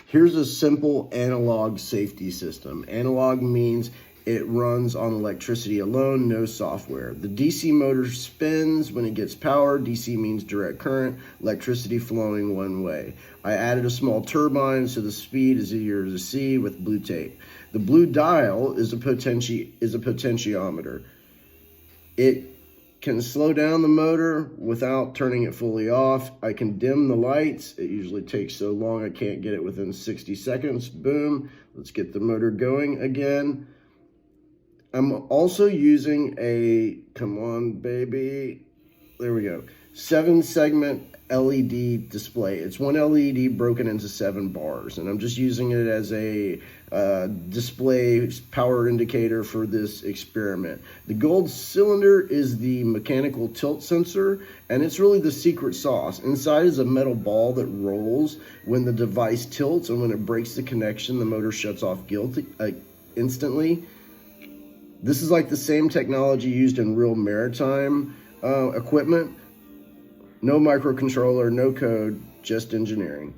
Here's a simple analog safety system. Analog means it runs on electricity alone, no software. The DC motor spins when it gets power. DC means direct current, electricity flowing one way. I added a small turbine so the speed is easier to see with blue tape. The blue dial is a potentiometer. It can slow down the motor without turning it fully off. I can dim the lights. It usually takes so long I can't get it within 60 seconds. Boom. Let's get the motor going again. I'm also using a, come on baby, there we go, 7-segment LED display. It's one LED broken into 7 bars, and I'm just using it as a display power indicator for this experiment. The gold cylinder is the mechanical tilt sensor, and it's really the secret sauce. Inside is a metal ball that rolls when the device tilts, and when it breaks the connection, the motor shuts off instantly. This is like the same technology used in real maritime equipment. No microcontroller, no code, just engineering.